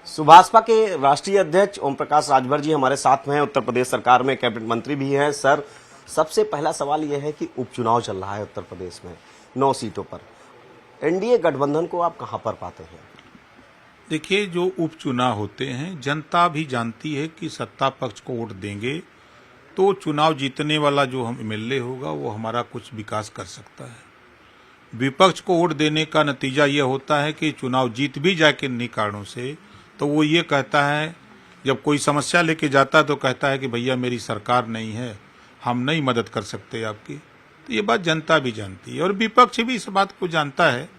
सुभाषपा के राष्ट्रीय अध्यक्ष ओम प्रकाश राजभर जी हमारे साथ में हैं। उत्तर प्रदेश सरकार में कैबिनेट मंत्री भी हैं। सर, सबसे पहला सवाल यह है कि उपचुनाव चल रहा है उत्तर प्रदेश में 9 सीटों पर। एनडीए गठबंधन को आप कहां पर पाते हैं? देखिए, जो उपचुनाव होते हैं, जनता भी जानती है कि सत्ता पक्ष को वोट देंगे तो चुनाव जीतने वाला जो हम एमएलए होगा वो हमारा कुछ विकास कर सकता है। विपक्ष को वोट देने का नतीजा ये होता है कि चुनाव जीत भी जाए किन्हीं कारणों से, तो वो ये कहता है, जब कोई समस्या लेके जाता है तो कहता है कि भैया मेरी सरकार नहीं है, हम नहीं मदद कर सकते आपकी। तो ये बात जनता भी जानती है और विपक्ष भी इस बात को जानता है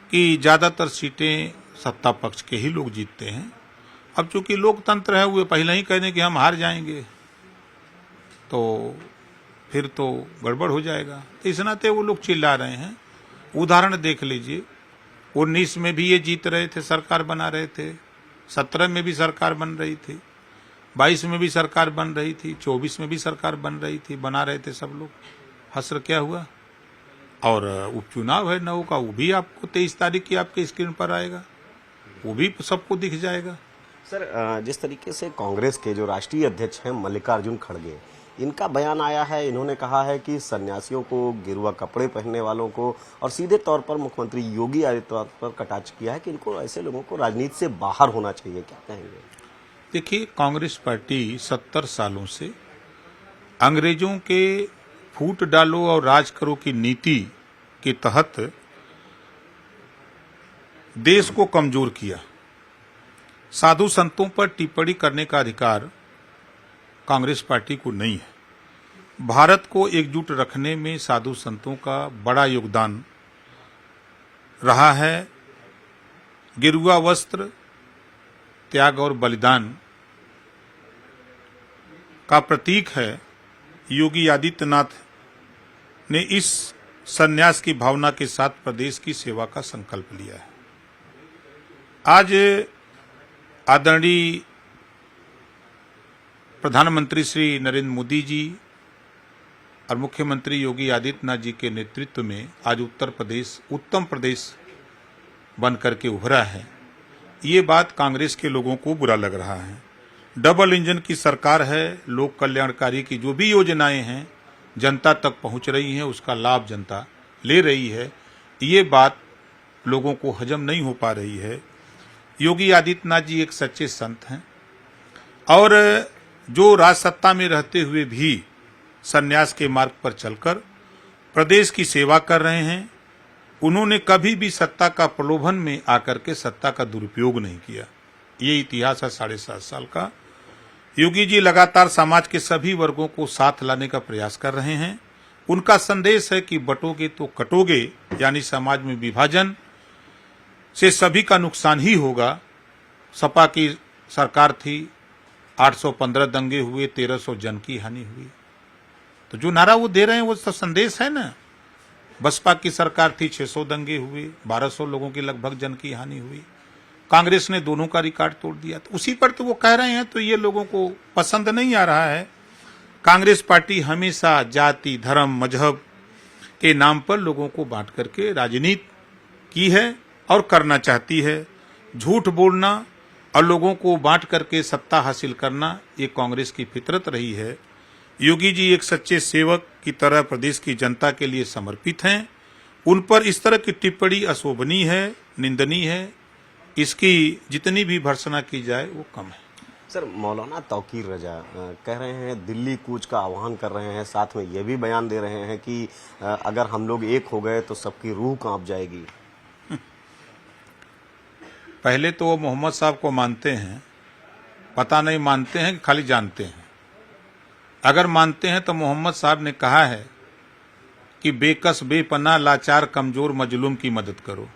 कि ज्यादातर सीटें सत्ता पक्ष के ही लोग जीतते हैं। अब चूंकि लोकतंत्र है, वो पहले ही कह दें कि हम हार जाएंगे तो फिर तो गड़बड़ हो जाएगा। तो इस नाते वो लोग चिल्ला रहे हैं। उदाहरण देख लीजिए, 19 में भी ये जीत रहे थे, सरकार बना रहे थे, 17 में भी सरकार बन रही थी, 22 में भी सरकार बन रही थी, 24 में भी सरकार बन रही थी, बना रहे थे सब लोग। हसर क्या हुआ? और उपचुनाव है 9 का, वो भी आपको 23 तारीख की आपके स्क्रीन पर आएगा, वो भी सबको दिख जाएगा। सर, जिस तरीके से कांग्रेस के जो राष्ट्रीय अध्यक्ष हैं मल्लिकार्जुन खड़गे, इनका बयान आया है, इन्होंने कहा है कि सन्यासियों को, गेरुआ कपड़े पहनने वालों को और सीधे तौर पर मुख्यमंत्री योगी आदित्यनाथ पर कटाक्ष किया है कि इनको, ऐसे लोगों को राजनीति से बाहर होना चाहिए। क्या कहेंगे? देखिए, कांग्रेस पार्टी 70 सालों से अंग्रेजों के फूट डालो और राज करो की नीति के तहत देश को कमजोर किया। साधु संतों पर टिप्पणी करने का अधिकार कांग्रेस पार्टी को नहीं है। भारत को एकजुट रखने में साधु संतों का बड़ा योगदान रहा है। गेरुआ वस्त्र, त्याग और बलिदान का प्रतीक है। योगी आदित्यनाथ ने इस संन्यास की भावना के साथ प्रदेश की सेवा का संकल्प लिया है। आज आदरणीय प्रधानमंत्री श्री नरेंद्र मोदी जी और मुख्यमंत्री योगी आदित्यनाथ जी के नेतृत्व में आज उत्तर प्रदेश उत्तम प्रदेश बन करके उभरा है। ये बात कांग्रेस के लोगों को बुरा लग रहा है। डबल इंजन की सरकार है, लोक कल्याणकारी की जो भी योजनाएं हैं जनता तक पहुंच रही हैं, उसका लाभ जनता ले रही है। ये बात लोगों को हजम नहीं हो पा रही है। योगी आदित्यनाथ जी एक सच्चे संत हैं और जो राज सत्ता में रहते हुए भी सन्यास के मार्ग पर चलकर प्रदेश की सेवा कर रहे हैं। उन्होंने कभी भी सत्ता का प्रलोभन में आकर के सत्ता का दुरुपयोग नहीं किया। ये इतिहास है 7.5 साल का। योगी जी लगातार समाज के सभी वर्गों को साथ लाने का प्रयास कर रहे हैं। उनका संदेश है कि बटोगे तो कटोगे, यानी समाज में विभाजन से सभी का नुकसान ही होगा। सपा की सरकार थी, 815 दंगे हुए, 1300 जन की हानि हुई। तो जो नारा वो दे रहे हैं वो तो संदेश है ना। बसपा की सरकार थी, 600 दंगे हुए, 1200 लोगों की लगभग जन की हानि हुई। कांग्रेस ने दोनों का रिकॉर्ड तोड़ दिया। तो उसी पर तो वो कह रहे हैं, तो ये लोगों को पसंद नहीं आ रहा है। कांग्रेस पार्टी हमेशा जाति, धर्म, मजहब के नाम पर लोगों को बांट करके राजनीति की है और करना चाहती है। झूठ बोलना और लोगों को बांट करके सत्ता हासिल करना, ये कांग्रेस की फितरत रही है। योगी जी एक सच्चे सेवक की तरह प्रदेश की जनता के लिए समर्पित हैं। उन पर इस तरह की टिप्पणी अशोभनीय है, निंदनीय है। इसकी जितनी भी भर्त्सना की जाए वो कम है। सर, मौलाना तौकीर रजा कह रहे हैं, दिल्ली कूच का आह्वान कर रहे हैं, साथ में ये भी बयान दे रहे हैं कि अगर हम लोग एक हो गए तो सबकी रूह कांप जाएगी। पहले तो वो मोहम्मद साहब को मानते हैं, पता नहीं मानते हैं कि खाली जानते हैं। अगर मानते हैं तो मोहम्मद साहब ने कहा है कि बेकस, बेपनाह, लाचार, कमजोर, मजलूम की मदद करो।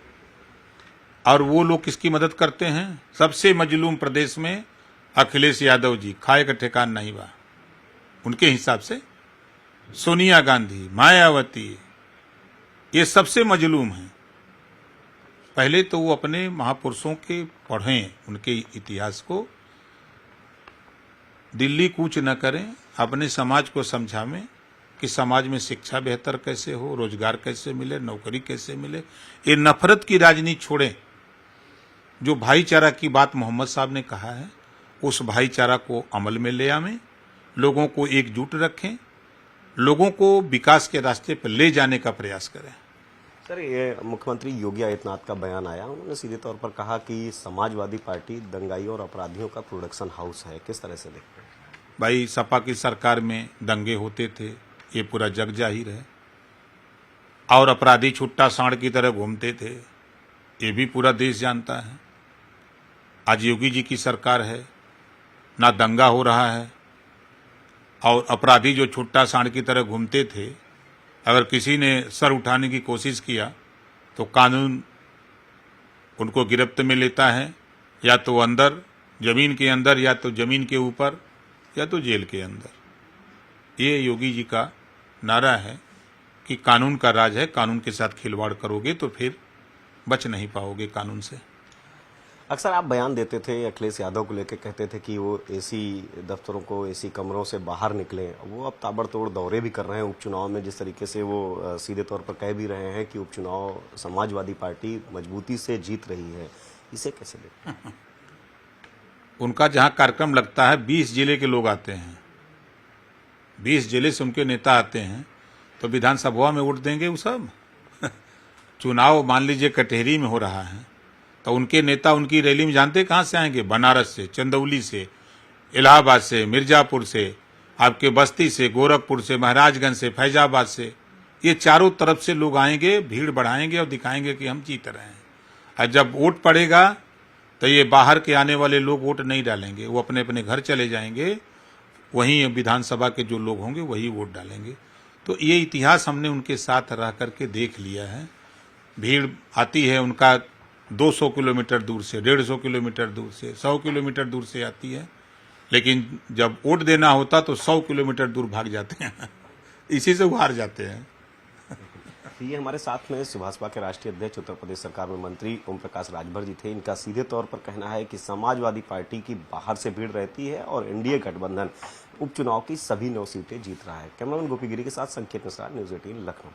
और वो लोग किसकी मदद करते हैं? सबसे मजलूम प्रदेश में अखिलेश यादव जी, खाए का ठिकान नहीं बा उनके हिसाब से। सोनिया गांधी, मायावती, ये सबसे मजलूम हैं। पहले तो वो अपने महापुरुषों के पढ़ें, उनके इतिहास को। दिल्ली कूच न करें, अपने समाज को समझावें कि समाज में शिक्षा बेहतर कैसे हो, रोजगार कैसे मिले, नौकरी कैसे मिले। ये नफरत की राजनीति छोड़ें। जो भाईचारा की बात मोहम्मद साहब ने कहा है, उस भाईचारा को अमल में ले आवें, लोगों को एकजुट रखें, लोगों को विकास के रास्ते पर ले जाने का प्रयास करें। सर, ये मुख्यमंत्री योगी आदित्यनाथ का बयान आया, उन्होंने सीधे तौर पर कहा कि समाजवादी पार्टी दंगाइयों और अपराधियों का प्रोडक्शन हाउस है। किस तरह से देखते हैं? भाई, सपा की सरकार में दंगे होते थे, ये पूरा जग जाहिर है, और अपराधी छुट्टा सांड की तरह घूमते थे, ये भी पूरा देश जानता है। आज योगी जी की सरकार है, ना दंगा हो रहा है, और अपराधी जो छुट्टा सांड की तरह घूमते थे, अगर किसी ने सर उठाने की कोशिश किया तो कानून उनको गिरफ्त में लेता है, या तो अंदर, जमीन के अंदर, या तो जमीन के ऊपर, या तो जेल के अंदर। ये योगी जी का नारा है कि कानून का राज है, कानून के साथ खिलवाड़ करोगे तो फिर बच नहीं पाओगे कानून से। अक्सर आप बयान देते थे, अखिलेश यादव को लेकर कहते थे कि वो एसी दफ्तरों को, एसी कमरों से बाहर निकले। वो अब ताबड़तोड़ दौरे भी कर रहे हैं उपचुनाव में, जिस तरीके से वो सीधे तौर पर कह भी रहे हैं कि उपचुनाव समाजवादी पार्टी मजबूती से जीत रही है। इसे कैसे देखते हैं? उनका जहां कार्यक्रम लगता है 20 जिले के लोग आते हैं, 20 जिले से उनके नेता आते हैं, तो विधानसभा में वोट देंगे वो सब? चुनाव मान लीजिए कटहरी में हो रहा है, तो उनके नेता उनकी रैली में जानते कहां से आएंगे? बनारस से, चंदौली से, इलाहाबाद से, मिर्जापुर से, आपके बस्ती से, गोरखपुर से, महाराजगंज से, फैजाबाद से। ये चारों तरफ से लोग आएंगे, भीड़ बढ़ाएंगे और दिखाएंगे कि हम जीत रहे हैं। और जब वोट पड़ेगा तो ये बाहर के आने वाले लोग वोट नहीं डालेंगे, वो अपने अपने घर चले जाएंगे, वहीं विधानसभा के जो लोग होंगे वही वोट डालेंगे। तो ये इतिहास हमने उनके साथ रह करके देख लिया है। भीड़ आती है उनका 200 किलोमीटर दूर से, 150 किलोमीटर दूर से, 100 किलोमीटर दूर से आती है, लेकिन जब वोट देना होता तो 100 किलोमीटर दूर भाग जाते हैं। इसी से वो हार जाते हैं। ये हमारे साथ में भाजपा के राष्ट्रीय अध्यक्ष, उत्तर प्रदेश सरकार में मंत्री ओम प्रकाश राजभर जी थे। इनका सीधे तौर पर कहना है कि समाजवादी पार्टी की बाहर से भीड़ रहती है और एनडीए गठबंधन उपचुनाव की सभी 9 सीटें जीत रहा है। कैमरामैन गोपी गिरी के साथ संकेत मिश्रा, न्यूज़ 18 लखनऊ।